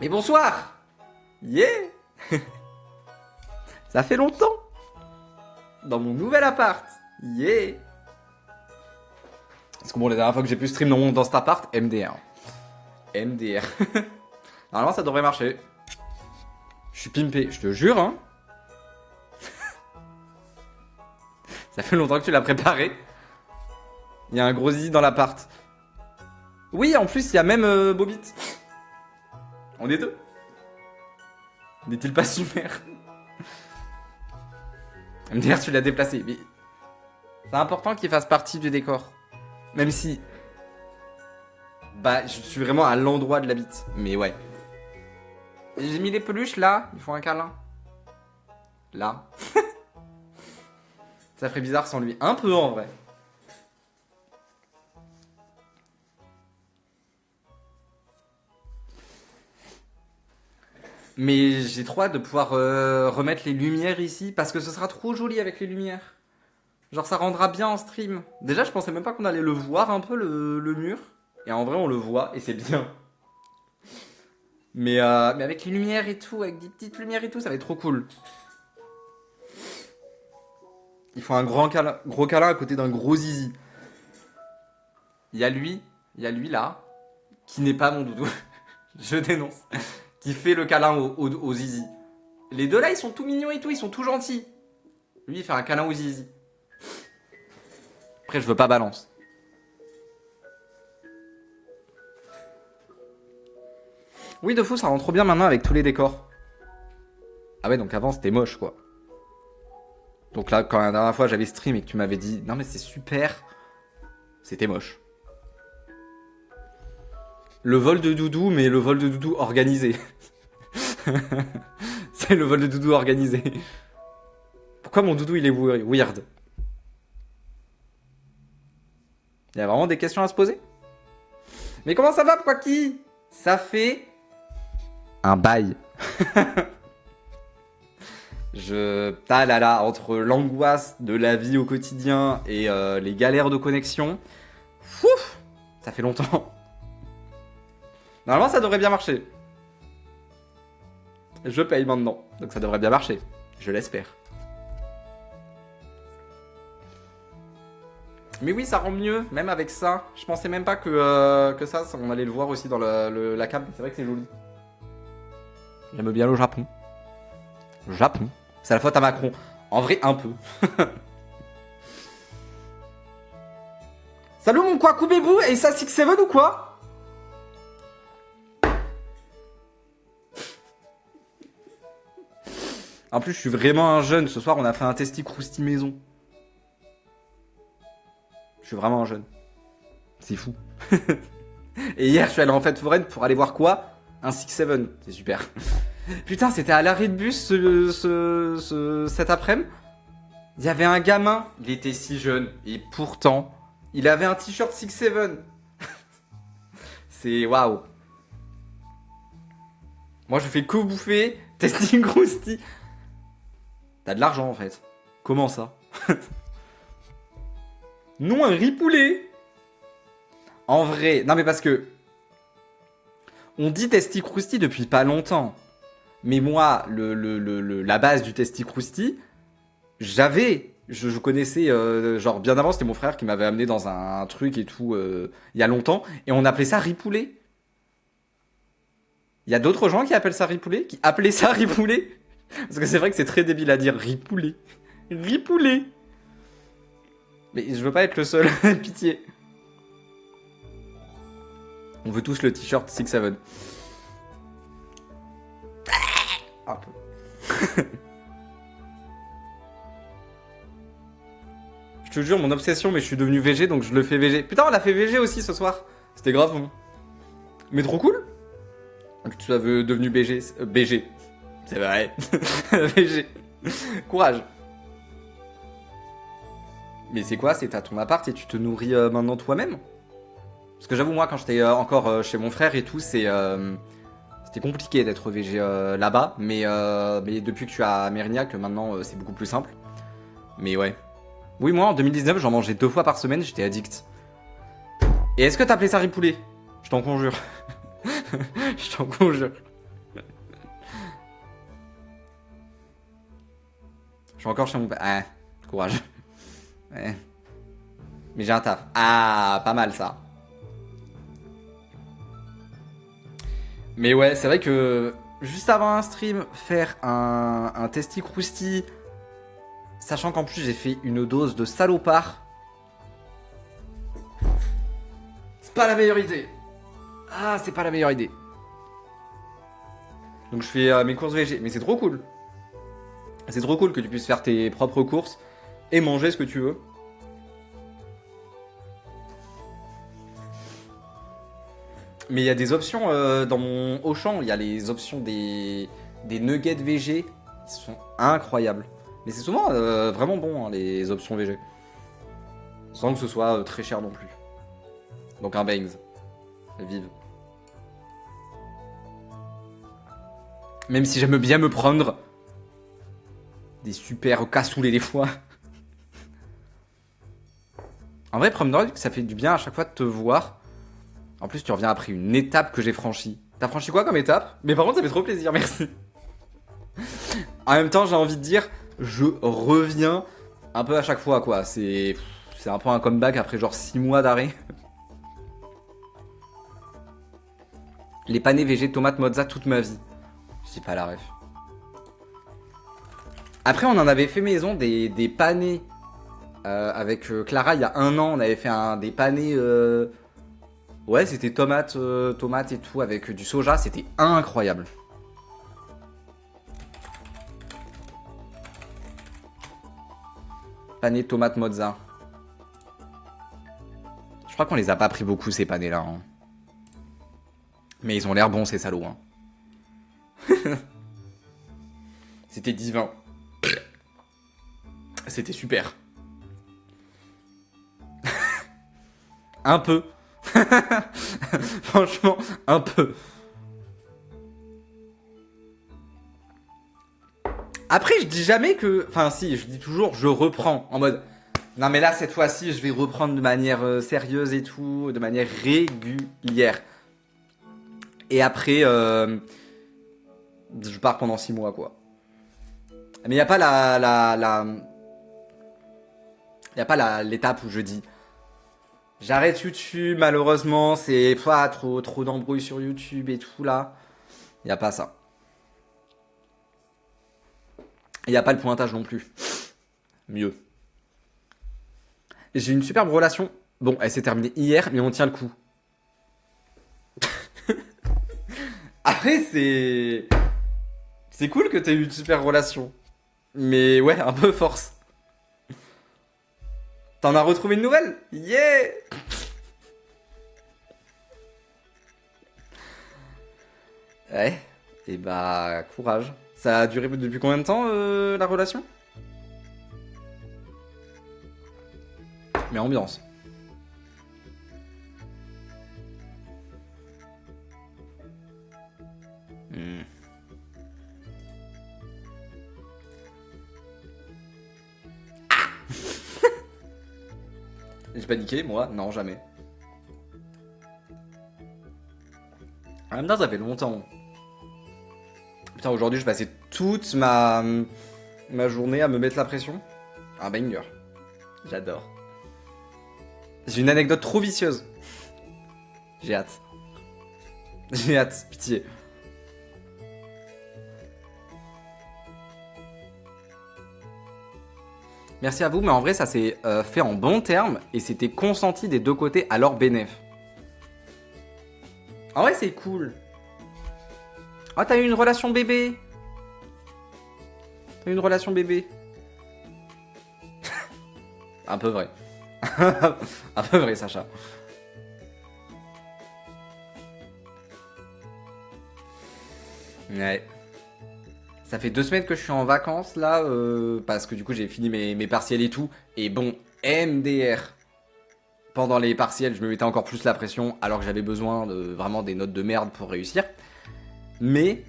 Mais bonsoir. Yeah. Ça fait longtemps. Dans mon nouvel appart. Yeah. Parce que bon, la dernière fois que j'ai pu stream dans cet appart, MDR. MDR. Normalement, ça devrait marcher. Je suis pimpé, je te jure, hein. Ça fait longtemps que tu l'as préparé. Il y a un gros zizi dans l'appart. Oui, en plus, il y a même Bobit. On est deux. N'est-il pas super? MDR, tu l'as déplacé. Mais c'est important qu'il fasse partie du décor. Même si... Bah, je suis vraiment à l'endroit de la bite. Mais ouais. J'ai mis les peluches là. Ils font un câlin. Là. Ça ferait bizarre sans lui. Un peu en vrai. Mais j'ai trop hâte de pouvoir remettre les lumières ici. Parce que ce sera trop joli avec les lumières. Genre ça rendra bien en stream. Déjà je pensais même pas qu'on allait le voir un peu le mur. Et en vrai on le voit et c'est bien. Mais avec les lumières et tout, avec des petites lumières et tout, ça va être trop cool. Il faut un gros câlin à côté d'un gros zizi. Il y a lui là, qui n'est pas mon doudou. Je dénonce. Qui fait le câlin au zizi. Les deux là ils sont tout mignons et tout, ils sont tout gentils. Lui il fait un câlin au zizi. Après je veux pas balance. Oui, de fou, ça rend trop bien maintenant avec tous les décors. Ah ouais, donc avant c'était moche quoi. Donc là, quand la dernière fois j'avais stream et que tu m'avais dit non mais c'est super, c'était moche. Le vol de doudou, mais le vol de doudou organisé. C'est le vol de doudou organisé. Pourquoi mon doudou il est weird? Il y a vraiment des questions à se poser? Mais comment ça va, Poaki? Ça fait... un bail. Ah là là, entre l'angoisse de la vie au quotidien et les galères de connexion, ouf, ça fait longtemps. Normalement, ça devrait bien marcher. Je paye maintenant, donc ça devrait bien marcher. Je l'espère. Mais oui, ça rend mieux, même avec ça. Je pensais même pas que ça, on allait le voir aussi dans la cam. C'est vrai que c'est joli. J'aime bien le Japon. Le Japon. C'est la faute à Macron. En vrai, un peu. Salut mon Kwaku Bébou, et ça 6-7 ou quoi? En plus, je suis vraiment un jeune. Ce soir, on a fait un testi crousti maison. Je suis vraiment un jeune. C'est fou. Et hier, je suis allé en fête foraine pour aller voir quoi? Un 6-7. C'est super. Putain, c'était à l'arrêt de bus cet après-midi. Il y avait un gamin. Il était si jeune. Et pourtant, il avait un t-shirt 6-7. C'est waouh. Moi, je fais que bouffer. Testing crousti. T'as de l'argent en fait. Comment ça? Non, un ripoulet. En vrai, non mais parce que on dit Testi Crousti depuis pas longtemps. Mais moi, la base du Testi Crousti, je connaissais genre bien avant, c'était mon frère qui m'avait amené dans un truc et tout il y a longtemps et on appelait ça ripoulet. Il y a d'autres gens qui appellent ça ripoulet, qui appelaient ça ripoulet. Parce que c'est vrai que c'est très débile à dire ripoulet. Ripoulet. Mais je veux pas être le seul, pitié. On veut tous le t-shirt 6-7. Un peu. Je te jure, mon obsession, mais je suis devenu VG, donc je le fais VG. Putain, on l'a fait VG aussi ce soir. C'était grave bon. Mais trop cool. Que tu sois devenu BG. BG. C'est vrai. VG. Courage. Mais c'est quoi? C'est à ton appart et tu te nourris maintenant toi-même? Parce que j'avoue, moi, quand j'étais encore chez mon frère et tout, c'était compliqué d'être VG là-bas. Mais depuis que je suis à Mérignac, maintenant, c'est beaucoup plus simple. Mais ouais. Oui, moi, en 2019, j'en mangeais 2 fois par semaine, j'étais addict. Et est-ce que t'appelais ça ripoulet? Je t'en conjure. Je t'en conjure. Je suis encore chez mon père. Ah, courage. Ouais. Mais j'ai un taf. Ah, pas mal ça. Mais ouais, c'est vrai que juste avant un stream, faire un Testi Crousti, sachant qu'en plus j'ai fait une dose de salopard, c'est pas la meilleure idée. Ah, c'est pas la meilleure idée. Donc je fais mes courses VG, mais c'est trop cool. C'est trop cool que tu puisses faire tes propres courses et manger ce que tu veux. Mais il y a des options dans mon Auchan, il y a les options des nuggets VG qui sont incroyables. Mais c'est souvent vraiment bon, hein, les options VG. Sans que ce soit très cher non plus. Donc un Bangs. Vive. Même si j'aime bien me prendre des super cassoulets des fois. En vrai, Prom Drogue, ça fait du bien à chaque fois de te voir. En plus, tu reviens après une étape que j'ai franchie. T'as franchi quoi comme étape? Mais par contre, ça fait trop plaisir, merci. En même temps, j'ai envie de dire, je reviens un peu à chaque fois, quoi. C'est un peu un comeback après genre 6 mois d'arrêt. Les panés VG tomates mozza toute ma vie. Je dis pas la ref. Après, on en avait fait maison des panés avec Clara il y a 1 an. On avait fait des panés... Ouais, c'était tomates et tout avec du soja. C'était incroyable. Panés tomates mozza. Je crois qu'on les a pas pris beaucoup ces panés là. Hein. Mais ils ont l'air bons ces salauds. Hein. C'était divin. C'était super. Un peu. Franchement, un peu. Après, je dis jamais que... Enfin, si, je dis toujours, je reprends. En mode... Non, mais là, cette fois-ci, je vais reprendre de manière sérieuse et tout. De manière régulière. Et après... je pars pendant 6 mois, quoi. Mais il n'y a pas il n'y a pas l'étape où je dis... J'arrête YouTube, malheureusement, c'est pas trop d'embrouilles sur YouTube et tout, là. Il n'y a pas ça. Il n'y a pas le pointage non plus. Mieux. J'ai une superbe relation. Bon, elle s'est terminée hier, mais on tient le coup. Après, c'est cool que t'aies eu une super relation. Mais ouais, un peu force. T'en as retrouvé une nouvelle? Yeah! Ouais, et bah, courage. Ça a duré depuis combien de temps, la relation? Mais ambiance. Hmm. J'ai paniqué, moi? Non, jamais. En même temps, ça fait longtemps. Putain, aujourd'hui, je passais toute ma journée à me mettre la pression. Un banger. J'adore. J'ai une anecdote trop vicieuse. J'ai hâte. J'ai hâte, pitié. Merci à vous, mais en vrai, ça s'est fait en bon terme et c'était consenti des deux côtés à leur bénéf. En vrai, c'est cool. Ah, t'as eu une relation bébé. T'as eu une relation bébé. Un peu vrai. Un peu vrai, Sacha. Ouais. Ça fait 2 semaines que je suis en vacances là, parce que du coup j'ai fini mes partiels et tout. Et bon, MDR. Pendant les partiels, je me mettais encore plus la pression, alors que j'avais besoin de vraiment des notes de merde pour réussir. Mais,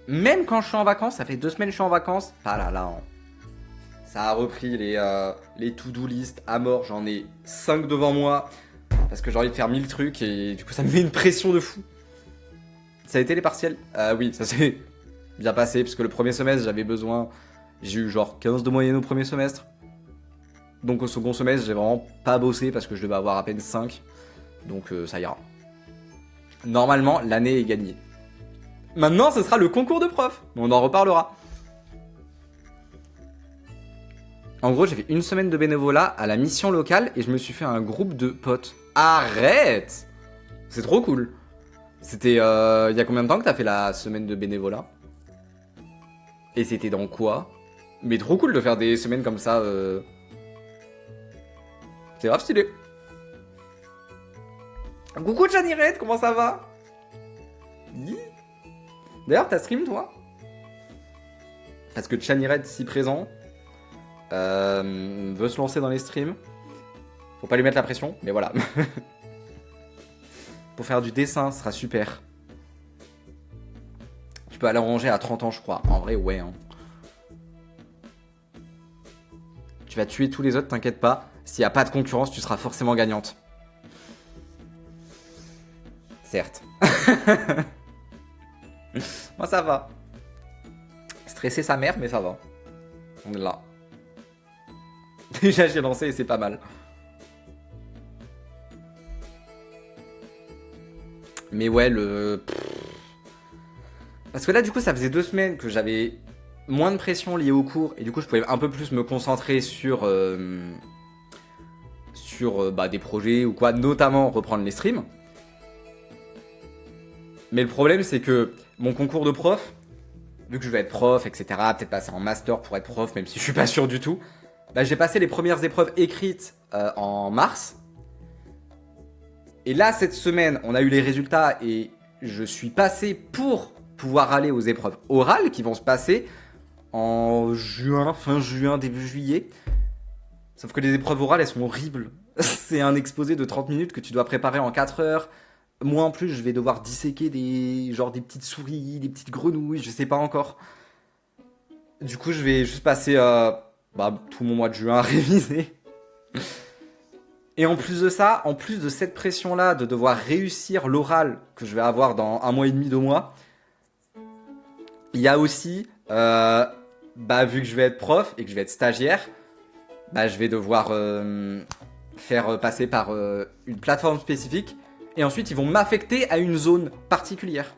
même quand je suis en vacances, ça fait 2 semaines que je suis en vacances, ah là là, hein. Ça a repris les to-do list à mort, j'en ai 5 devant moi, parce que j'ai envie de faire 1000 trucs, et du coup ça me met une pression de fou. Ça a été les partiels? Oui, ça s'est bien passé, parce que le premier semestre, j'avais besoin J'ai eu genre 15 de moyenne au premier semestre. Donc au second semestre, j'ai vraiment pas bossé parce que je devais avoir à peine 5. Donc ça ira. Normalement, l'année est gagnée. Maintenant, ce sera le concours de prof. On en reparlera. En gros, j'ai fait une semaine de bénévolat à la mission locale et je me suis fait un groupe de potes. Arrête! C'est trop cool. C'était il y a combien de temps que t'as fait la semaine de bénévolat? Et c'était dans quoi? Mais trop cool de faire des semaines comme ça. C'est grave stylé. Coucou Janirette, comment ça va? D'ailleurs, t'as stream toi? Parce que Chanirette, si présent, veut se lancer dans les streams. Faut pas lui mettre la pression, mais voilà. Pour faire du dessin, ce sera super. Tu peux aller ranger à 30 ans, je crois. En vrai, ouais. Hein. Tu vas tuer tous les autres, t'inquiète pas. S'il n'y a pas de concurrence, tu seras forcément gagnante. Certes. Moi, ça va. Stresser sa mère, mais ça va. On est là. Déjà, j'ai lancé et c'est pas mal. Mais ouais, parce que là, du coup, ça faisait 2 semaines que j'avais moins de pression liée au cours. Et du coup, je pouvais un peu plus me concentrer sur des projets ou quoi. Notamment reprendre les streams. Mais le problème, c'est que mon concours de prof, vu que je vais être prof, etc., peut-être passer en master pour être prof, même si je suis pas sûr du tout, bah, j'ai passé les premières épreuves écrites en mars. Et là, cette semaine, on a eu les résultats et je suis passé pour pouvoir aller aux épreuves orales qui vont se passer en juin, fin juin, début juillet. Sauf que les épreuves orales, elles sont horribles. C'est un exposé de 30 minutes que tu dois préparer en 4 heures. Moi, en plus, je vais devoir disséquer des petites souris, des petites grenouilles, je sais pas encore. Du coup, je vais juste passer tout mon mois de juin à réviser. Et en plus de ça, en plus de cette pression-là de devoir réussir l'oral que je vais avoir dans 1 mois et demi, 2 mois, il y a aussi, vu que je vais être prof et que je vais être stagiaire, je vais devoir faire passer par une plateforme spécifique. Et ensuite, ils vont m'affecter à une zone particulière.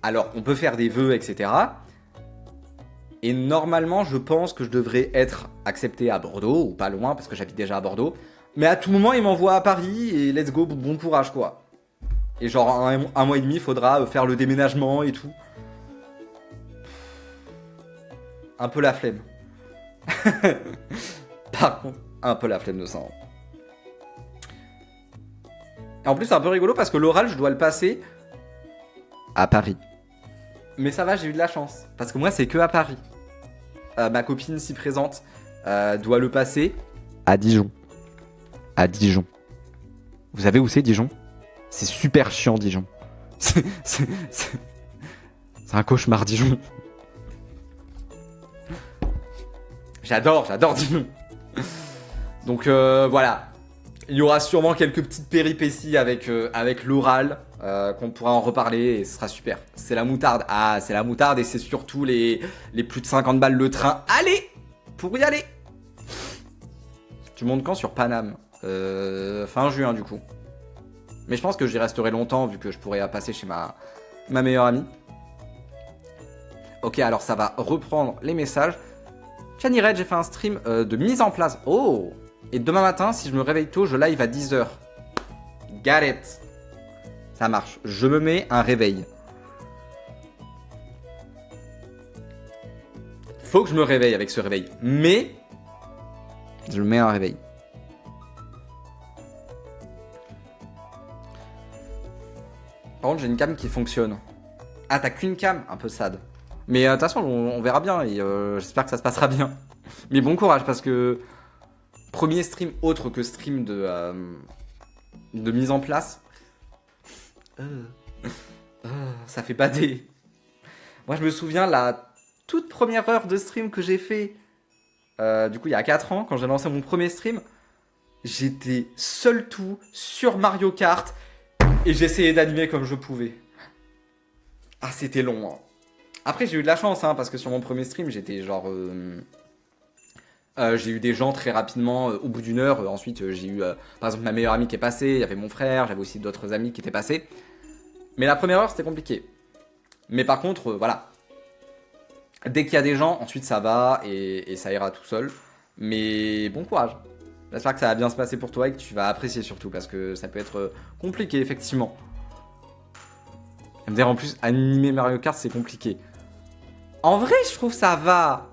Alors, on peut faire des vœux, etc. Et normalement, je pense que je devrais être accepté à Bordeaux, ou pas loin, parce que j'habite déjà à Bordeaux. Mais à tout moment, ils m'envoient à Paris, et let's go, bon courage, quoi. Et genre, un mois et demi, il faudra faire le déménagement et tout. Un peu la flemme. Par contre, un peu la flemme de ça. Et en plus, c'est un peu rigolo, parce que l'oral, je dois le passer à Paris. Mais ça va, j'ai eu de la chance. Parce que moi, c'est que à Paris. Ma copine, si présente, doit le passer à Dijon. À Dijon. Vous savez où c'est, Dijon? C'est super chiant, Dijon. C'est un cauchemar, Dijon. J'adore Dijon. Donc, voilà. Il y aura sûrement quelques petites péripéties avec l'oral, qu'on pourra en reparler et ce sera super. C'est la moutarde. Ah, c'est la moutarde et c'est surtout les plus de 50 balles le train. Allez, pour y aller. Tu montes quand sur Paname? Fin juin du coup. Mais je pense que j'y resterai longtemps vu que je pourrais passer chez ma meilleure amie. Ok, alors ça va reprendre les messages. Chani Red, j'ai fait un stream de mise en place. Oh! Et demain matin, si je me réveille tôt, je live à 10h. Got it. Ça marche. Je me mets un réveil. Faut que je me réveille avec ce réveil. Mais je me mets un réveil. Par contre, j'ai une cam qui fonctionne. Ah, t'as qu'une cam? Un peu sad. Mais de toute façon, on verra bien. Et j'espère que ça se passera bien. Mais bon courage parce que... Premier stream autre que stream de mise en place. Ça fait bader. Moi, je me souviens la toute première heure de stream que j'ai fait. Du coup, il y a 4 ans, quand j'ai lancé mon premier stream. J'étais seul tout sur Mario Kart. Et j'essayais d'animer comme je pouvais. Ah, c'était long. Hein. Après, j'ai eu de la chance, hein, parce que sur mon premier stream, j'étais genre... j'ai eu des gens très rapidement, au bout d'une heure. Ensuite, j'ai eu, par exemple, ma meilleure amie qui est passée. Il y avait mon frère, j'avais aussi d'autres amis qui étaient passés. Mais la première heure, c'était compliqué. Mais par contre, voilà. Dès qu'il y a des gens, ensuite ça va et ça ira tout seul. Mais bon courage. J'espère que ça va bien se passer pour toi et que tu vas apprécier surtout, parce que ça peut être compliqué, effectivement. MDR en plus, animer Mario Kart, c'est compliqué. En vrai, je trouve ça va.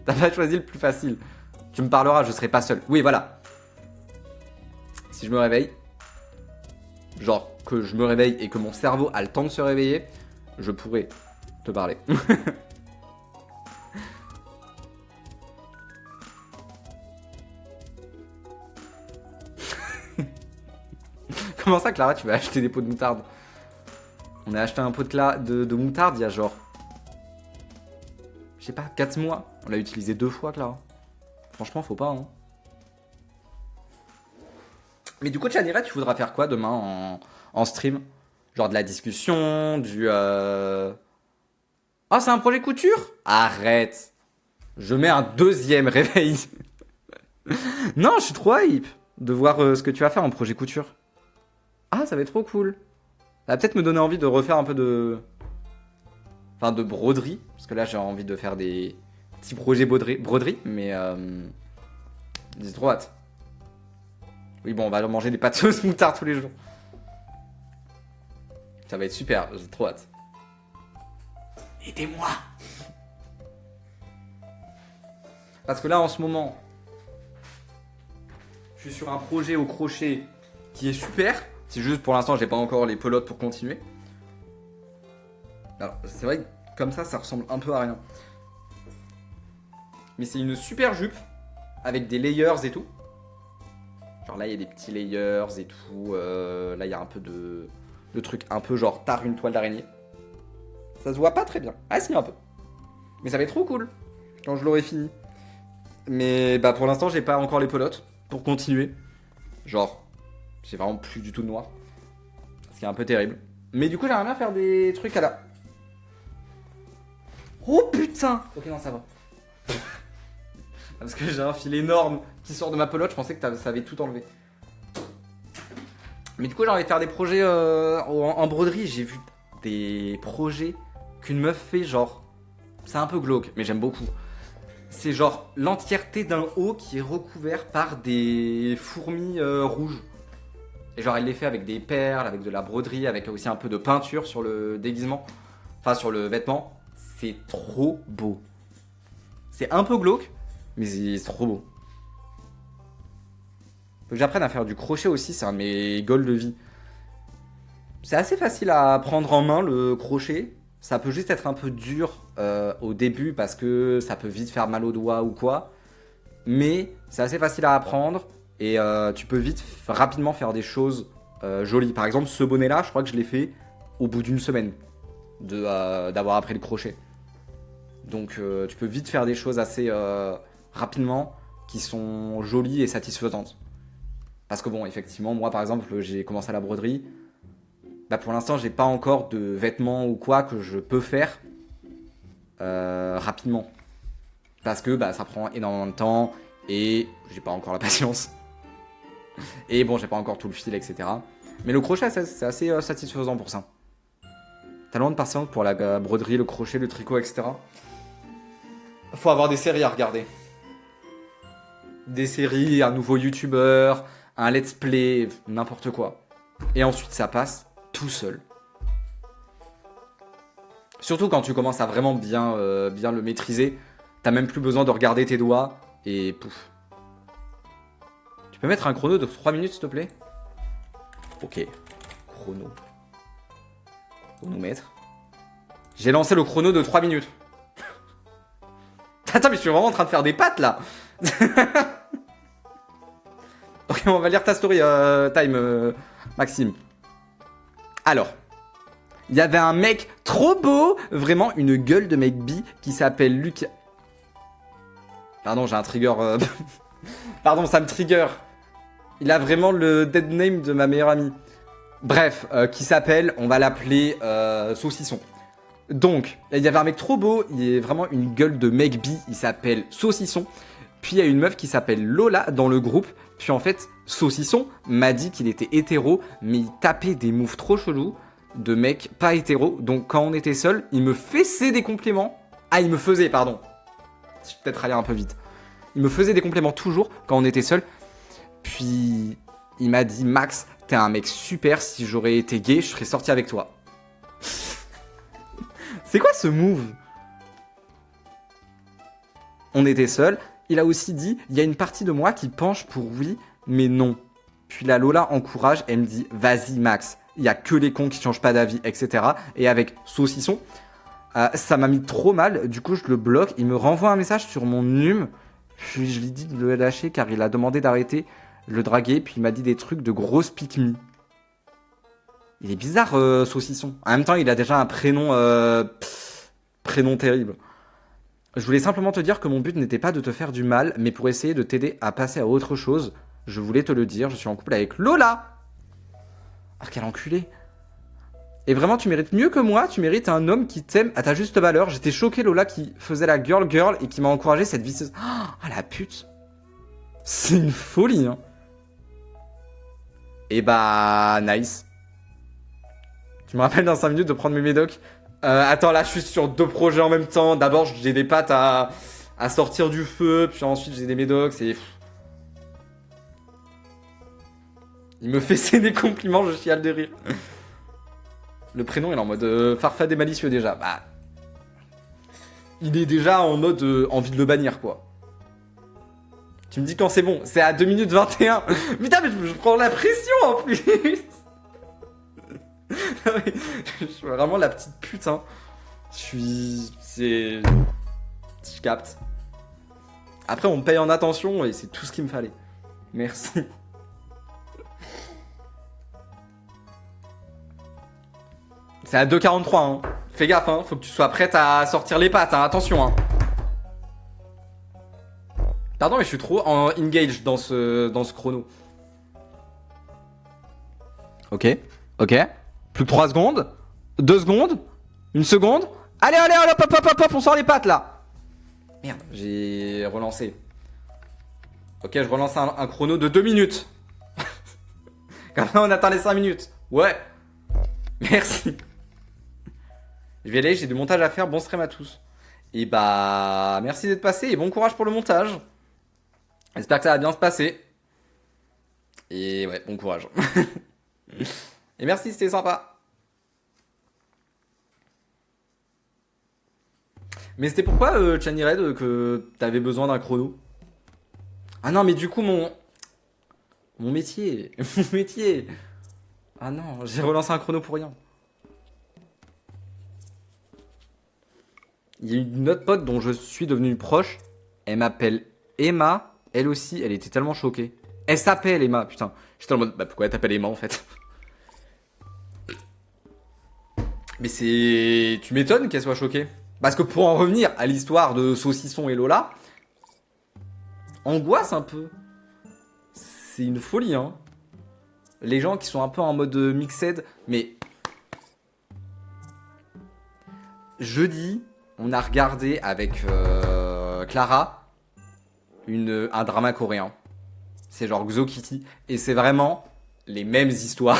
T'as pas choisi le plus facile. Tu me parleras, je serai pas seul. Oui, voilà. Si je me réveille, genre que je me réveille et que mon cerveau a le temps de se réveiller, je pourrais te parler. Comment ça, Clara, tu vas acheter des pots de moutarde? On a acheté un pot de moutarde il y a genre... Je sais pas, 4 mois. On l'a utilisé 2 fois, Clara. Franchement, faut pas, hein. Mais du coup, Chanira, tu voudras faire quoi demain en stream? Genre de la discussion, du... Ah, c'est un projet couture? Arrête. Je mets un deuxième réveil. Non, je suis trop hype de voir ce que tu vas faire en projet couture. Ah, ça va être trop cool. Ça va peut-être me donner envie de refaire un peu de... Enfin, de broderie. Parce que là, j'ai envie de faire des petits projets broderie. Mais... J'ai trop hâte. Oui, bon, on va manger des pâtes sauce moutarde tous les jours. Ça va être super, j'ai trop hâte. Aidez-moi. Parce que là, en ce moment, je suis sur un projet au crochet qui est super. C'est juste pour l'instant, j'ai pas encore les pelotes pour continuer. Alors, c'est vrai que comme ça ressemble un peu à rien. Mais c'est une super jupe avec des layers et tout. Genre là, il y a des petits layers et tout. Là, il y a un peu de trucs un peu genre tard une toile d'araignée. Ça se voit pas très bien. Ah, si, un peu. Mais ça va être trop cool quand je l'aurai fini. Mais bah pour l'instant, j'ai pas encore les pelotes pour continuer. Genre, j'ai vraiment plus du tout de noir. Ce qui est un peu terrible. Mais du coup, j'aimerais bien faire des trucs à la... Oh putain! Ok, non, ça va. Parce que j'ai un fil énorme qui sort de ma pelote, je pensais que ça avait tout enlevé. Mais du coup, j'ai envie de faire des projets en broderie. J'ai vu des projets qu'une meuf fait, genre... C'est un peu glauque, mais j'aime beaucoup. C'est genre l'entièreté d'un haut qui est recouvert par des fourmis rouges. Et genre, elle les fait avec des perles, avec de la broderie, avec aussi un peu de peinture sur le déguisement. Enfin, sur le vêtement. C'est trop beau. C'est un peu glauque, mais c'est trop beau. Faut que j'apprenne à faire du crochet aussi, c'est un de mes goals de vie. C'est assez facile à prendre en main, le crochet. Ça peut juste être un peu dur au début parce que ça peut vite faire mal aux doigts ou quoi. Mais c'est assez facile à apprendre et tu peux vite, rapidement faire des choses jolies. Par exemple, ce bonnet-là, je crois que je l'ai fait au bout d'une semaine d'avoir appris le crochet. Donc tu peux vite faire des choses assez rapidement qui sont jolies et satisfaisantes. Parce que bon, effectivement, moi par exemple, j'ai commencé à la broderie. Bah pour l'instant, j'ai pas encore de vêtements ou quoi que je peux faire rapidement. Parce que bah, ça prend énormément de temps et j'ai pas encore la patience. Et bon, j'ai pas encore tout le fil, etc. Mais le crochet, c'est assez satisfaisant pour ça. T'as loin de patience pour la broderie, le crochet, le tricot, etc. Faut avoir des séries à regarder. Des séries, un nouveau youtubeur, un let's play, n'importe quoi. Et ensuite, ça passe tout seul. Surtout quand tu commences à vraiment bien le maîtriser, t'as même plus besoin de regarder tes doigts et pouf. Tu peux mettre un chrono de 3 minutes s'il te plaît? Ok. Chrono. Chronomètre. J'ai lancé le chrono de 3 minutes. Attends, mais je suis vraiment en train de faire des pattes là. Ok, on va lire ta story time, Maxime. Alors, il y avait un mec trop beau, vraiment une gueule de mec bi qui s'appelle Lucas. Pardon, j'ai un trigger. Pardon, ça me trigger. Il a vraiment le dead name de ma meilleure amie. Bref, qui s'appelle, on va l'appeler Saucisson. Donc, il y avait un mec trop beau, il est vraiment une gueule de mec bi, il s'appelle Saucisson. Puis il y a une meuf qui s'appelle Lola dans le groupe. Puis en fait, Saucisson m'a dit qu'il était hétéro, mais il tapait des moves trop chelous de mecs pas hétéro. Donc quand on était seul, il me faisait des compliments. Ah, il me faisait, pardon. Je vais peut-être aller un peu vite. Il me faisait des compliments toujours quand on était seul. Puis il m'a dit, Max, t'es un mec super, si j'aurais été gay, je serais sorti avec toi. C'est quoi ce move? On était seuls. Il a aussi dit, il y a une partie de moi qui penche pour oui, mais non. Puis la Lola encourage, elle me dit, vas-y Max, il y a que les cons qui changent pas d'avis, etc. Et avec Saucisson, ça m'a mis trop mal. Du coup, je le bloque. Il me renvoie un message sur mon num. Puis je lui dis de le lâcher car il a demandé d'arrêter le draguer. Puis il m'a dit des trucs de grosse pique-me. Il est bizarre, Saucisson. En même temps, il a déjà un prénom terrible. Je voulais simplement te dire que mon but n'était pas de te faire du mal, mais pour essayer de t'aider à passer à autre chose. Je voulais te le dire, je suis en couple avec Lola. Ah, quel enculé. Et vraiment, tu mérites mieux que moi, tu mérites un homme qui t'aime à ta juste valeur. J'étais choqué, Lola, qui faisait la girl et qui m'a encouragé cette visseuse. Ah, la pute. C'est une folie, hein. Et bah, nice. Tu me rappelles dans 5 minutes de prendre mes médocs. Attends, là, je suis sur 2 projets en même temps. D'abord, j'ai des pâtes à sortir du feu, puis ensuite, j'ai des médocs, et... Il me fait des compliments, je chiale de rire. Le prénom, il est en mode farfade et malicieux déjà. Bah, il est déjà en mode envie de le bannir, quoi. Tu me dis quand c'est bon. C'est à 2 minutes 21. Putain, mais je prends la pression en plus. Je suis vraiment la petite pute, hein. Je capte. Après, on me paye en attention et c'est tout ce qu'il me fallait. Merci. C'est à 2,43, hein. Fais gaffe, hein. Faut que tu sois prête à sortir les pattes, hein. Attention, hein. Pardon, mais je suis trop en engage dans ce chrono. Ok. Plus que 3 secondes. 2 secondes. 1 seconde. Allez, hop, on sort les pattes, là. Merde, j'ai relancé. Ok, je relance un chrono de 2 minutes. Comme ça, on atteint les 5 minutes. Ouais. Merci. Je vais aller, j'ai du montage à faire. Bon stream à tous. Et bah, merci d'être passé et bon courage pour le montage. J'espère que ça va bien se passer. Et ouais, bon courage. Et merci, c'était sympa. Mais c'était pourquoi, Chani Red, que t'avais besoin d'un chrono? Ah non, mais du coup, mon métier. Mon métier. Ah non, j'ai relancé un chrono pour rien. Il y a une autre pote dont je suis devenu proche. Elle m'appelle Emma. Elle aussi, elle était tellement choquée. Elle s'appelle Emma, putain. J'étais en mode, bah pourquoi elle t'appelle Emma en fait? Mais c'est... Tu m'étonnes qu'elle soit choquée. Parce que pour en revenir à l'histoire de Saucisson et Lola, angoisse un peu. C'est une folie, hein. Les gens qui sont un peu en mode mixed, mais... Jeudi, on a regardé avec Clara un drama coréen. C'est genre Xo Kitty. Et c'est vraiment les mêmes histoires.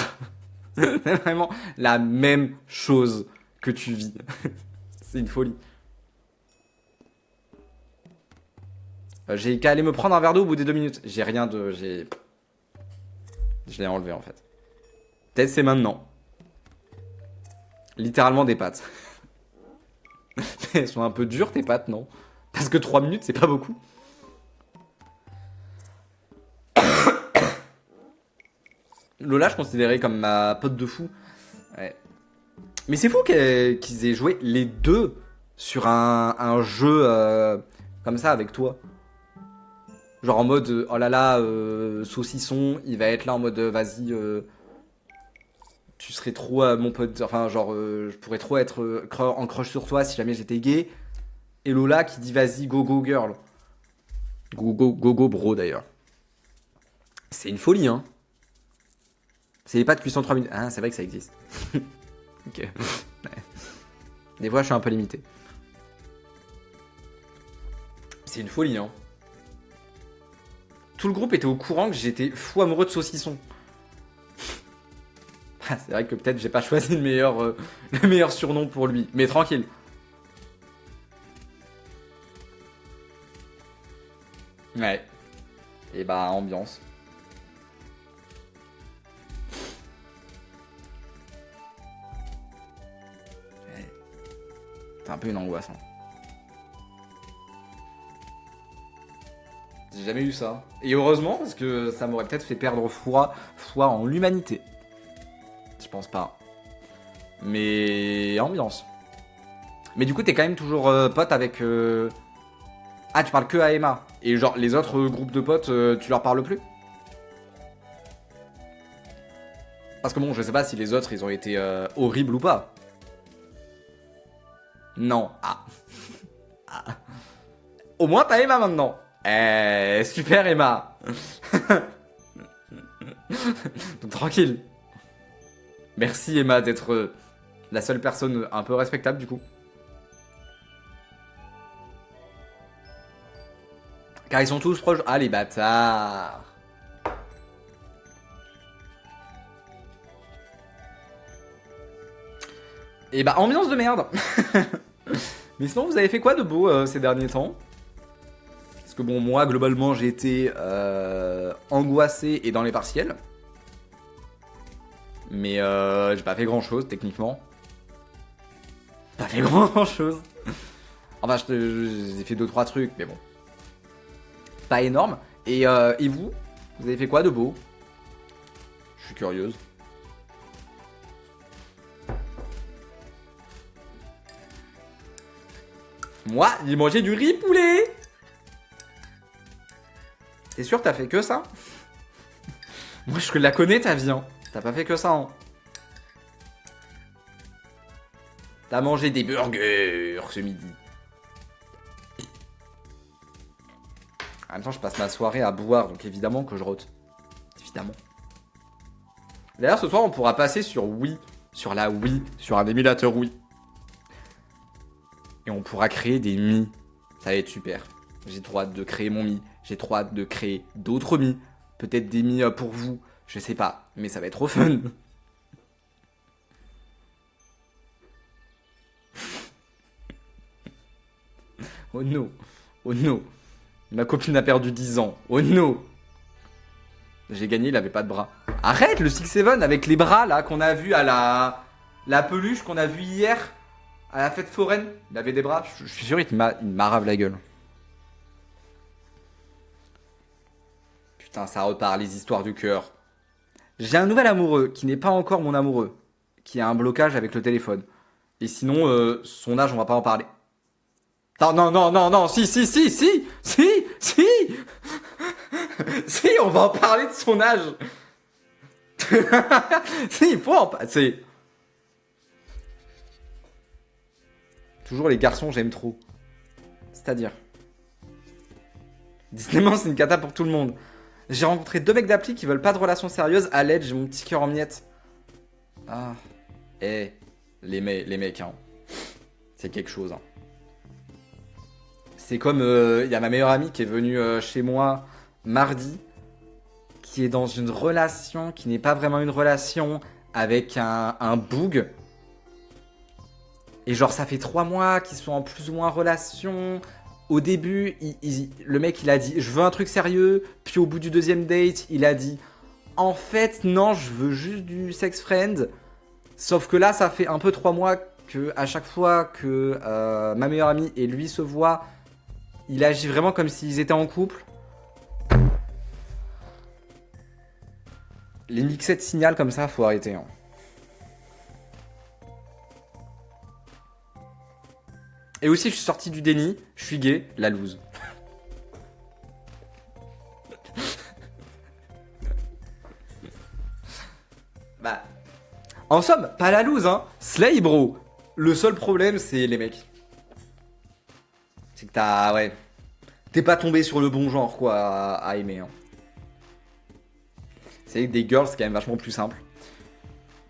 C'est vraiment la même chose que tu vis. C'est une folie. J'ai qu'à aller me prendre un verre d'eau au bout des 2 minutes. J'ai rien de... Je l'ai enlevé en fait. Peut-être c'est maintenant. Littéralement des pâtes. Elles sont un peu dures tes pâtes, non? Parce que 3 minutes, c'est pas beaucoup. Lola, je considérais comme ma pote de fou. Ouais. Mais c'est fou qu'ils aient joué les deux sur un jeu comme ça avec toi. Genre en mode, oh là là, Saucisson, il va être là en mode, vas-y, tu serais trop mon pote. Enfin, genre, je pourrais trop être en crush sur toi si jamais j'étais gay. Et Lola qui dit, vas-y, go go girl. Go go go go bro d'ailleurs. C'est une folie, hein. C'est les pâtes cuisson 3 minutes. Ah, c'est vrai que ça existe. Ok. Ouais. Des fois, je suis un peu limité. C'est une folie, hein. Tout le groupe était au courant que j'étais fou amoureux de saucisson. C'est vrai que peut-être j'ai pas choisi le meilleur surnom pour lui. Mais tranquille. Ouais. Et bah, ambiance. Ouais. C'est un peu une angoisse. Hein. J'ai jamais eu ça. Et heureusement, parce que ça m'aurait peut-être fait perdre foi en l'humanité. Je pense pas. Mais ambiance. Mais du coup, t'es quand même toujours pote avec... Ah, tu parles que à Emma. Et genre, les autres groupes de potes, tu leur parles plus? Parce que bon, je sais pas si les autres, ils ont été horribles ou pas. Non. Ah. Ah. Au moins, t'as Emma maintenant. Super Emma. Donc, tranquille. Merci Emma d'être la seule personne un peu respectable du coup. Car ils sont tous proches. Ah les bâtards. Et bah ambiance de merde. Mais sinon vous avez fait quoi de beau ces derniers temps? Parce que bon moi globalement j'ai été angoissé et dans les partiels. Mais j'ai pas fait grand chose techniquement. Pas fait grand chose. Enfin j'ai fait 2-3 trucs mais bon. Pas énorme. Et vous? Vous avez fait quoi de beau? Je suis curieuse. Moi, j'ai mangé du riz poulet. T'es sûr t'as fait que ça? Moi je la connais ta vie hein. T'as pas fait que ça hein. T'as mangé des burgers ce midi. En même temps, je passe ma soirée à boire, donc évidemment que je rote. Évidemment. D'ailleurs, ce soir, on pourra passer sur Wii. Sur la Wii. Sur un émulateur Wii. Et on pourra créer des Mi. Ça va être super. J'ai trop hâte de créer mon Mi. J'ai trop hâte de créer d'autres Mi. Peut-être des Mi pour vous. Je sais pas. Mais ça va être trop fun. Oh no. Oh no. Ma copine a perdu 10 ans. Oh no. J'ai gagné, il avait pas de bras. Arrête le 6-7 avec les bras là qu'on a vu à la peluche qu'on a vu hier à la fête foraine. Il avait des bras. Je suis sûr il m'arrave la gueule. Putain, ça repart les histoires du cœur. J'ai un nouvel amoureux qui n'est pas encore mon amoureux. Qui a un blocage avec le téléphone. Et sinon, son âge, on va pas en parler. Non, non, non, non, non, si, si, si, si, si, si, si, on va en parler de son âge. Si, il faut en parler. Toujours les garçons, j'aime trop. C'est-à-dire. Décidément, c'est une cata pour tout le monde. J'ai rencontré 2 mecs d'appli qui veulent pas de relation sérieuse. À l'aide, j'ai mon petit cœur en miettes. Ah. Les mecs, hein. C'est quelque chose, hein. C'est comme, il y a ma meilleure amie qui est venue chez moi mardi, qui est dans une relation qui n'est pas vraiment une relation, avec un boug. Et genre, ça fait 3 mois qu'ils sont en plus ou moins relation. Au début, le mec, il a dit, je veux un truc sérieux. Puis au bout du 2e date, il a dit, en fait, non, je veux juste du sex friend. Sauf que là, ça fait un peu 3 mois que à chaque fois que ma meilleure amie et lui se voient, il agit vraiment comme s'ils étaient en couple. Les mixettes signal comme ça, faut arrêter. Hein. Et aussi, je suis sorti du déni, je suis gay, la loose. Bah, en somme, pas la loose, hein. Slay, bro. Le seul problème, c'est les mecs. C'est que t'as... Ouais. T'es pas tombé sur le bon genre, quoi, à aimer. Hein. C'est des girls, c'est quand même vachement plus simple.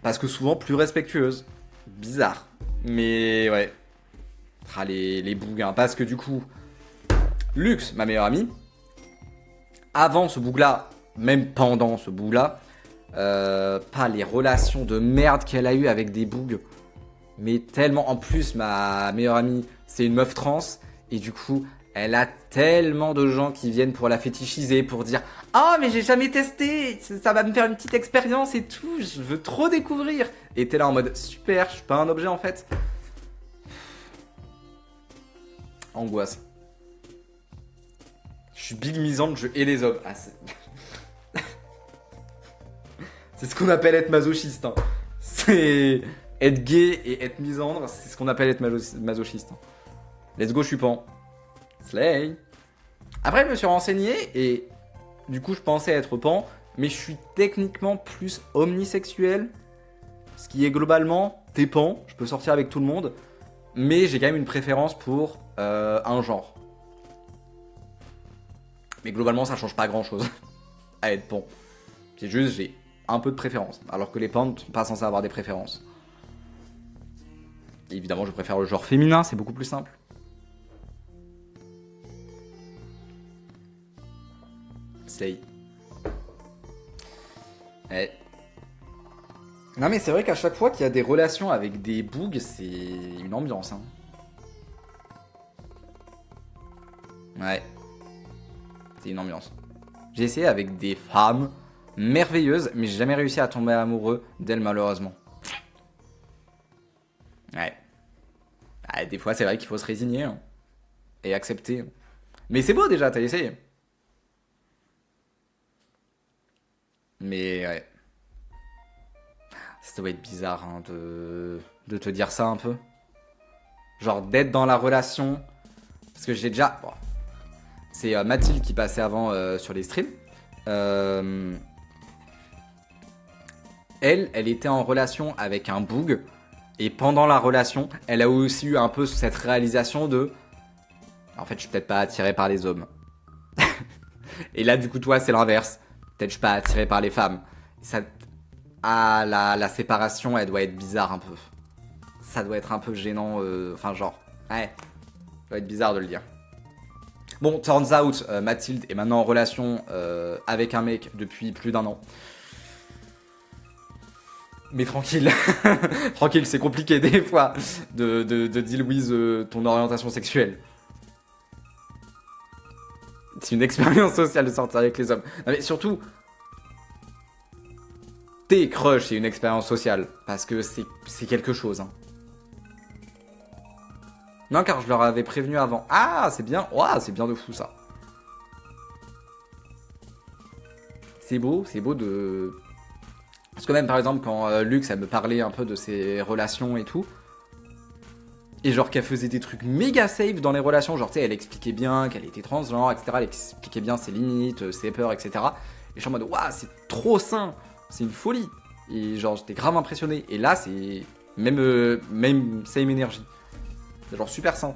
Parce que souvent plus respectueuses. Bizarre. Mais ouais. Ah, les bugs, hein. Parce que du coup, Lux, ma meilleure amie, avant ce bug-là, même pendant ce bug-là, pas les relations de merde qu'elle a eues avec des bugs. Mais tellement, en plus, ma meilleure amie, c'est une meuf trans. Et du coup, elle a tellement de gens qui viennent pour la fétichiser, pour dire ah, mais j'ai jamais testé, ça va me faire une petite expérience et tout, je veux trop découvrir. Et t'es là en mode super, je suis pas un objet en fait. Angoisse. Je suis big misandre, je hais les hommes. Ah, c'est ce qu'on appelle être masochiste. Hein. C'est être gay et être misandre, c'est ce qu'on appelle être masochiste. Hein. Let's go, je suis pan. Slay. Après, je me suis renseigné et du coup, je pensais être pan, mais je suis techniquement plus omnisexuel. Ce qui est globalement, t'es pan, je peux sortir avec tout le monde, mais j'ai quand même une préférence pour un genre. Mais globalement, ça change pas grand chose à être pan. C'est juste, j'ai un peu de préférence, alors que les pans ne sont pas censés avoir des préférences. Et évidemment, je préfère le genre féminin, c'est beaucoup plus simple. Slay. Ouais. Non mais c'est vrai qu'à chaque fois qu'il y a des relations avec des bugs, c'est une ambiance. Hein. Ouais. C'est une ambiance. J'ai essayé avec des femmes merveilleuses, mais j'ai jamais réussi à tomber amoureux d'elles malheureusement. Ouais. Ah, des fois c'est vrai qu'il faut se résigner hein, et accepter. Mais c'est beau déjà, t'as essayé. Mais ouais. Ça doit être bizarre hein, de te dire ça un peu. Genre d'être dans la relation. Parce que j'ai déjà... Bon, c'est Mathilde qui passait avant sur les streams. Elle était en relation avec un boug. Et pendant la relation, elle a aussi eu un peu cette réalisation de... En fait, je suis peut-être pas attiré par les hommes. Et là, du coup, toi, c'est l'inverse. Peut-être je suis pas attiré par les femmes. Ça... Ah, la séparation, elle doit être bizarre un peu. Ça doit être un peu gênant. Enfin, genre... Ouais. Ça doit être bizarre de le dire. Bon, turns out, Mathilde est maintenant en relation avec un mec depuis plus d'1 an. Mais tranquille, tranquille, c'est compliqué des fois de deal with ton orientation sexuelle. C'est une expérience sociale de sortir avec les hommes. Non, mais surtout, tes crushs, c'est une expérience sociale. Parce que c'est quelque chose. Hein. Non, car je leur avais prévenu avant. Ah, c'est bien. Ouah, c'est bien de fou ça. C'est beau de... Parce que même par exemple quand Lux elle me parlait un peu de ses relations et tout, et genre qu'elle faisait des trucs méga safe dans les relations, genre tu sais elle expliquait bien qu'elle était transgenre, etc. Elle expliquait bien ses limites, ses peurs, etc. Et je suis en mode waouh c'est trop sain, c'est une folie. Et genre j'étais grave impressionné. Et là c'est même same énergie. C'est genre super sain.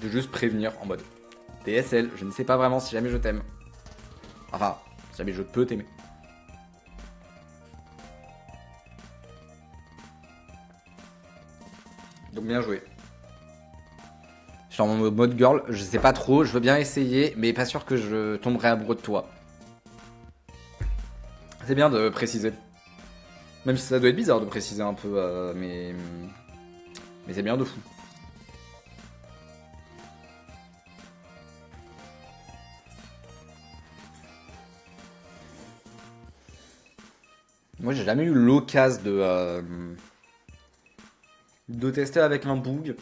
De juste prévenir en mode TSL, je ne sais pas vraiment si jamais je t'aime. Enfin... Si jamais je peux t'aimer. Donc bien joué. Je suis en mode girl, je sais pas trop, je veux bien essayer, mais pas sûr que je tomberai amoureux de toi. C'est bien de préciser. Même si ça doit être bizarre de préciser un peu, mais c'est bien de fou. Moi, j'ai jamais eu l'occasion de tester avec un boug.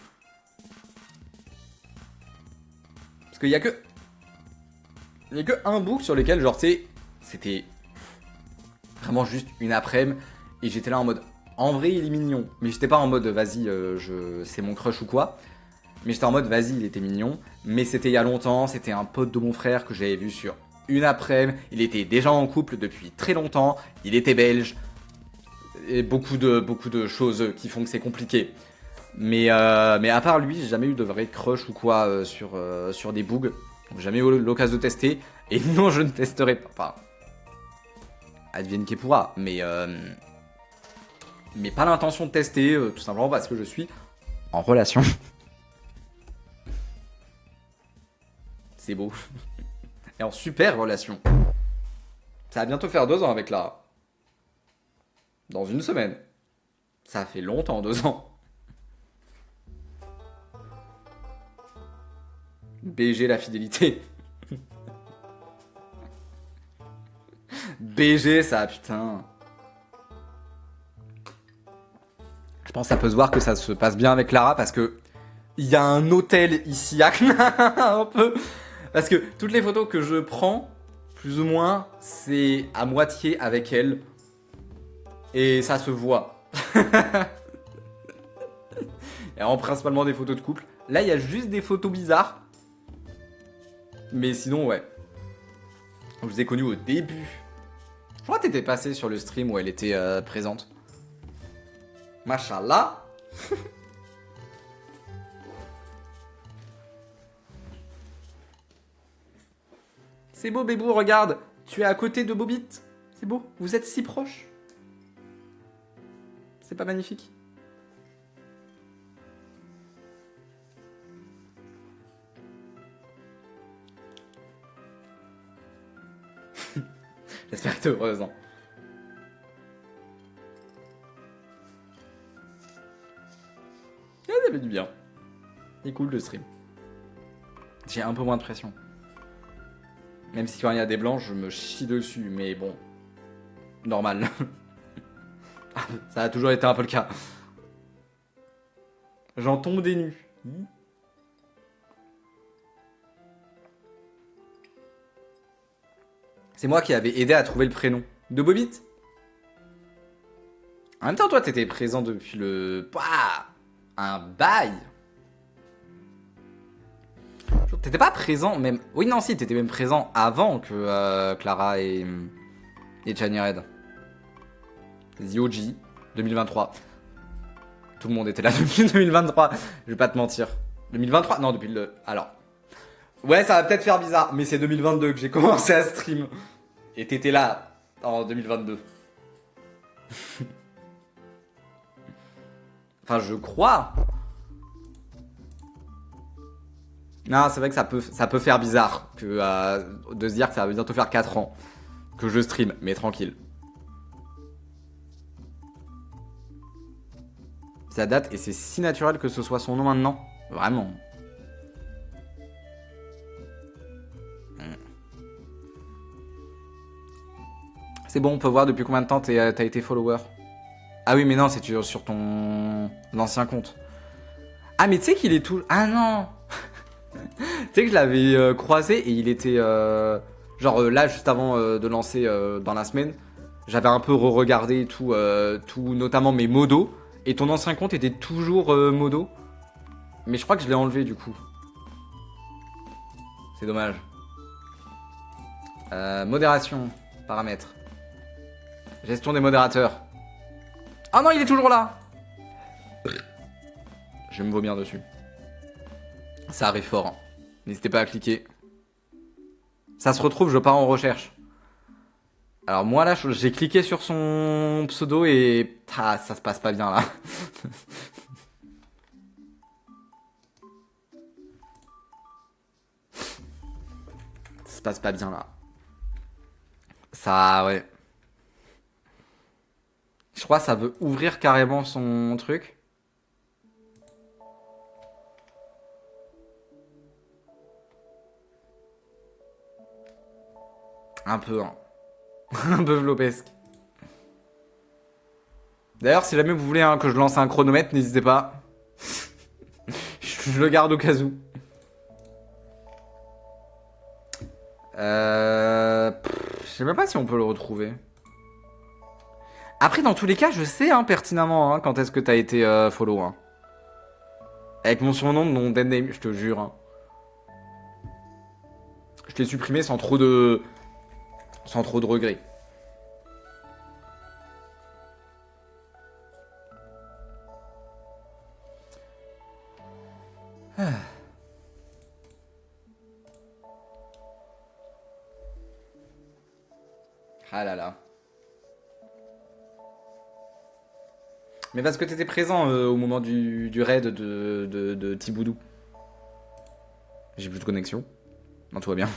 Parce qu'il y a que... Il y a que un boug sur lequel, genre, tu sais, c'était vraiment juste une après-midi. Et j'étais là en mode, en vrai, il est mignon. Mais j'étais pas en mode, vas-y, c'est mon crush ou quoi. Mais j'étais en mode, vas-y, il était mignon. Mais c'était il y a longtemps, c'était un pote de mon frère que j'avais vu sur une après-midi. Il était déjà en couple depuis très longtemps. Il était belge. Et beaucoup de choses qui font que c'est compliqué. Mais à part lui, j'ai jamais eu de vrai crush ou quoi sur des bugs. Donc jamais eu l'occasion de tester. Et non, je ne testerai pas. Enfin, advienne qui pourra. Mais mais pas l'intention de tester, tout simplement parce que je suis en relation. C'est beau. Et en super relation. Ça va bientôt faire 2 ans avec Lara. Dans une semaine. Ça fait longtemps, 2 ans. BG la fidélité. BG ça, putain. Je pense que ça peut se voir que ça se passe bien avec Lara parce que il y a un hôtel ici à un peu. Parce que toutes les photos que je prends, plus ou moins, c'est à moitié avec elle. Et ça se voit. Et en principalement des photos de couple. Là, il y a juste des photos bizarres. Mais sinon, ouais. Je vous ai connu au début. Je crois que t'étais passé sur le stream où elle était présente. Machallah. C'est beau, Bébou, regarde. Tu es à côté de Bobit. C'est beau. Vous êtes si proches. C'est pas magnifique? J'espère que t'es heureuse. Hein. Ça fait du bien. C'est cool le stream. J'ai un peu moins de pression. Même si quand il y a des blancs, je me chie dessus, mais bon. Normal. Ça a toujours été un peu le cas. J'en tombe des nues. C'est moi qui avais aidé à trouver le prénom de Bobit. En même temps, toi, t'étais présent depuis le... Pouah, un bail. T'étais pas présent même... Oui, non, si, t'étais même présent avant que Clara et Chani Red. The OG, 2023. Tout le monde était là depuis 2023. Je vais pas te mentir. 2023 Non, depuis le... Alors... Ouais, ça va peut-être faire bizarre, mais c'est 2022 que j'ai commencé à stream. Et t'étais là en 2022. Enfin, je crois. Non, c'est vrai que ça peut faire bizarre de se dire que ça va bientôt faire 4 ans que je stream, mais tranquille. Ça date et c'est si naturel que ce soit son nom maintenant. Vraiment. C'est bon, on peut voir depuis combien de temps t'as été follower. Ah oui, mais non, c'est sur ton ancien compte. Ah, mais tu sais qu'il est tout... Ah non. Tu sais que je l'avais croisé et il était... là, juste avant de lancer dans la semaine, j'avais un peu re-regardé tout, notamment mes modos. Et ton ancien compte était toujours modo. Mais je crois que je l'ai enlevé du coup. C'est dommage. Modération, paramètres. Gestion des modérateurs. Ah non, il est toujours là. Je vais me vomir dessus. Ça arrive fort. Hein. N'hésitez pas à cliquer. Ça se retrouve, je pars en recherche. Alors moi là, j'ai cliqué sur son pseudo et... Ah, ça se passe pas bien là. Ça se passe pas bien là. Ça, ouais. Je crois que ça veut ouvrir carrément son truc. Un peu, hein. Un peu flopesque. D'ailleurs, si jamais vous voulez que je lance un chronomètre, n'hésitez pas. Je le garde au cas où. Je sais même pas si on peut le retrouver. Après, dans tous les cas, je sais pertinemment quand est-ce que t'as été follow. Hein. Avec mon surnom, mon dead name, je te jure. Hein. Je t'ai supprimé sans trop de regrets. Ah là là. Mais parce que t'étais présent au moment du raid de Thiboudou. J'ai plus de connexion. Non, tout va bien.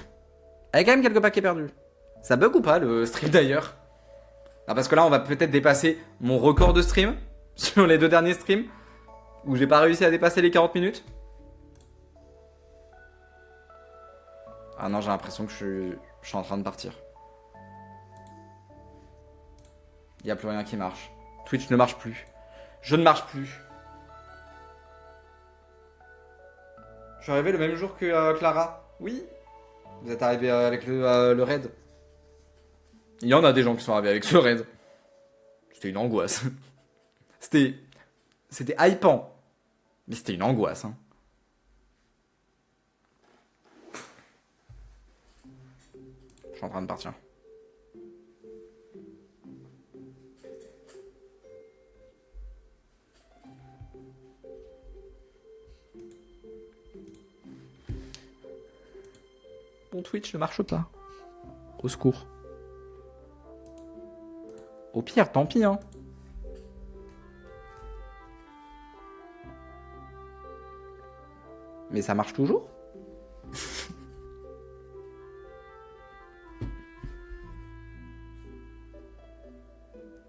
Il y a quand même quelques paquets perdus. Ça bug ou pas le stream d'ailleurs? Ah, parce que là, on va peut-être dépasser mon record de stream sur les 2 derniers streams où j'ai pas réussi à dépasser les 40 minutes. Ah non, j'ai l'impression que je suis en train de partir. Il n'y a plus rien qui marche. Twitch ne marche plus. Je ne marche plus. Je suis arrivé le même jour que Clara. Oui. Vous êtes arrivé avec le raid. Il y en a des gens qui sont arrivés avec ce raid. C'était une angoisse. C'était hypant. Mais c'était une angoisse. Hein. Je suis en train de partir. Mon Twitch ne marche pas. Au secours. Au pire, tant pis, hein. Mais ça marche toujours?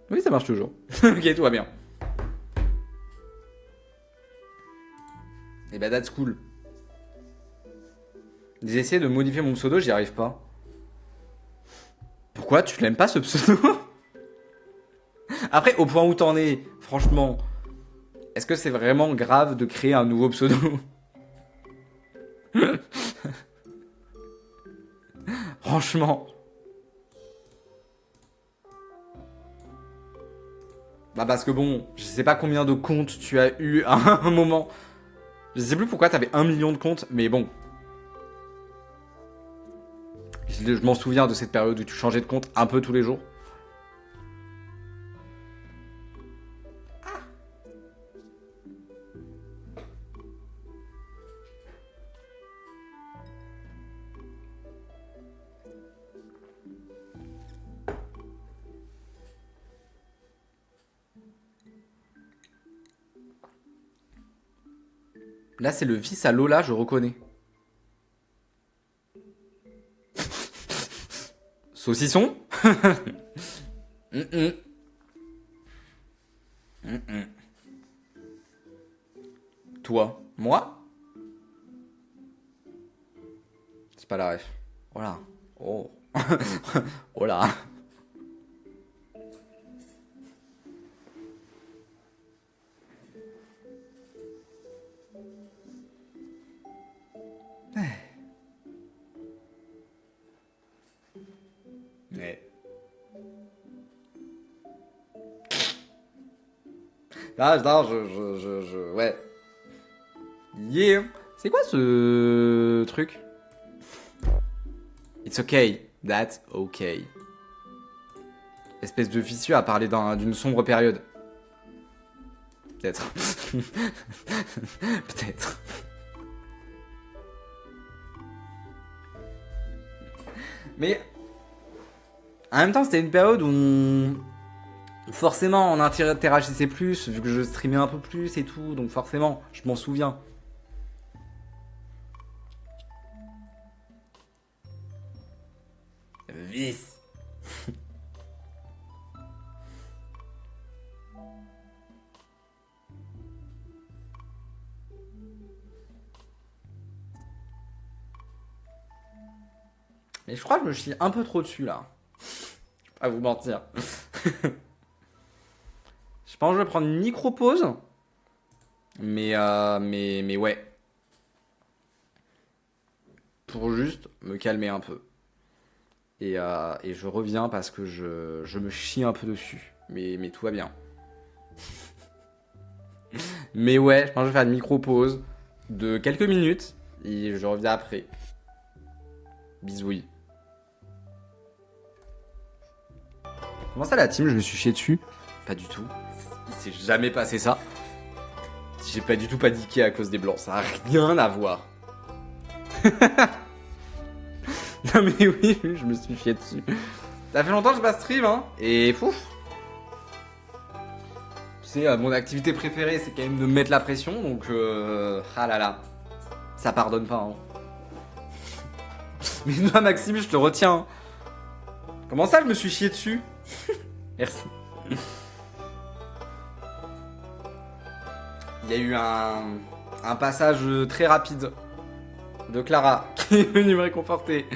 Oui, ça marche toujours. Ok, tout va bien. Et bah, that's cool. J'ai essayé de modifier mon pseudo, j'y arrive pas. Pourquoi tu l'aimes pas ce pseudo? Après, au point où t'en es, franchement, est-ce que c'est vraiment grave de créer un nouveau pseudo? Franchement. Bah parce que bon, je sais pas combien de comptes tu as eu à un moment. Je sais plus pourquoi t'avais 1 million de comptes, mais bon. Je m'en souviens de cette période où tu changeais de compte un peu tous les jours. Là, c'est le vice à Lola, je reconnais. Saucisson. Toi. Moi. C'est pas la ref. Voilà. Oh. Oh là. Mais... Ah, non, ouais. Yeah. C'est quoi ce truc? It's okay. That's okay. Espèce de vicieux à parler d'une sombre période. Peut-être. Peut-être. Mais en même temps, c'était une période où forcément on interagissait plus, vu que je streamais un peu plus et tout, donc forcément, je m'en souviens. Vice. Mais je crois que je me chie un peu trop dessus là. Je vais pas vous mentir. Je pense que je vais prendre une micro-pause. Mais ouais. Pour juste me calmer un peu. Et je reviens parce que je me chie un peu dessus. Mais tout va bien. Mais ouais, je pense que je vais faire une micro-pause de quelques minutes. Et je reviens après. Bisouilles. Comment ça la team, je me suis chié dessus? Pas du tout. Il s'est jamais passé ça. J'ai pas du tout paniqué à cause des blancs. Ça a rien à voir. Non mais oui, je me suis chié dessus. Ça fait longtemps que je pas stream, hein. Et pouf. Tu sais, mon activité préférée, c'est quand même de me mettre la pression, donc ah là là, ça pardonne pas. Hein. Mais toi, Maxime, je te retiens. Comment ça, je me suis chié dessus? Merci. Il y a eu un passage très rapide de Clara qui est venue me réconforter.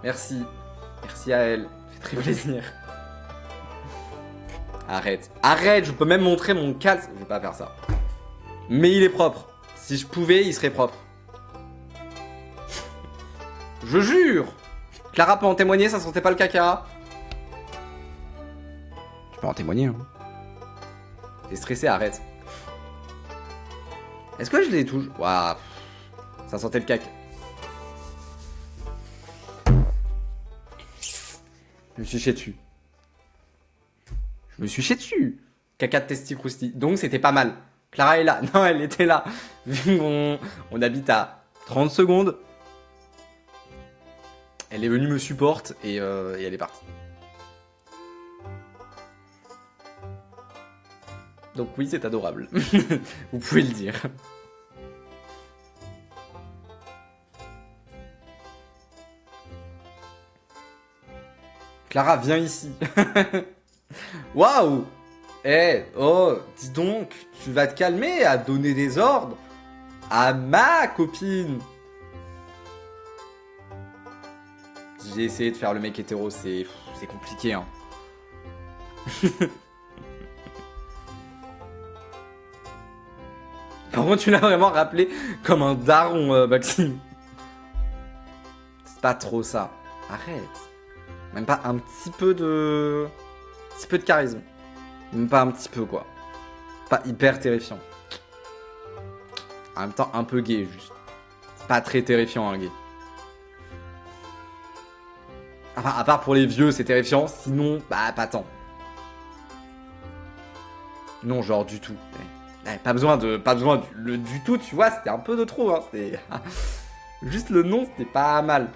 Merci. Merci à elle. Ça fait très plaisir. Arrête. Arrête, je peux même montrer mon calce. Je vais pas faire ça. Mais il est propre. Si je pouvais, il serait propre. Je jure. Clara peut en témoigner, ça sentait pas le caca. Tu peux en témoigner, hein. T'es stressé, arrête. Est-ce que je l'ai toujours... Waouh. Ça sentait le caca. Je me suis chié dessus. Je me suis chié dessus. Caca de testicrousti. Donc c'était pas mal. Clara est là. Non, elle était là. Vu qu'on habite à 30 secondes. Elle est venue me supporter et elle est partie. Donc oui, c'est adorable. Vous pouvez le dire. Clara, viens ici. Waouh! Eh, oh, dis donc, tu vas te calmer à donner des ordres à ma copine. J'ai essayé de faire le mec hétéro, c'est compliqué, hein. Par contre, tu l'as vraiment rappelé comme un daron, Maxime. C'est pas trop ça. Arrête. Même pas un petit peu de... Un petit peu de charisme. Même pas un petit peu, quoi. Pas hyper terrifiant. En même temps, un peu gay, juste. Pas très terrifiant, un gay. Enfin, à part pour les vieux, c'est terrifiant. Sinon, bah, pas tant. Non, genre, du tout. Pas besoin du tout, tu vois. C'était un peu de trop, hein. C'était... Juste le nom, c'était pas mal.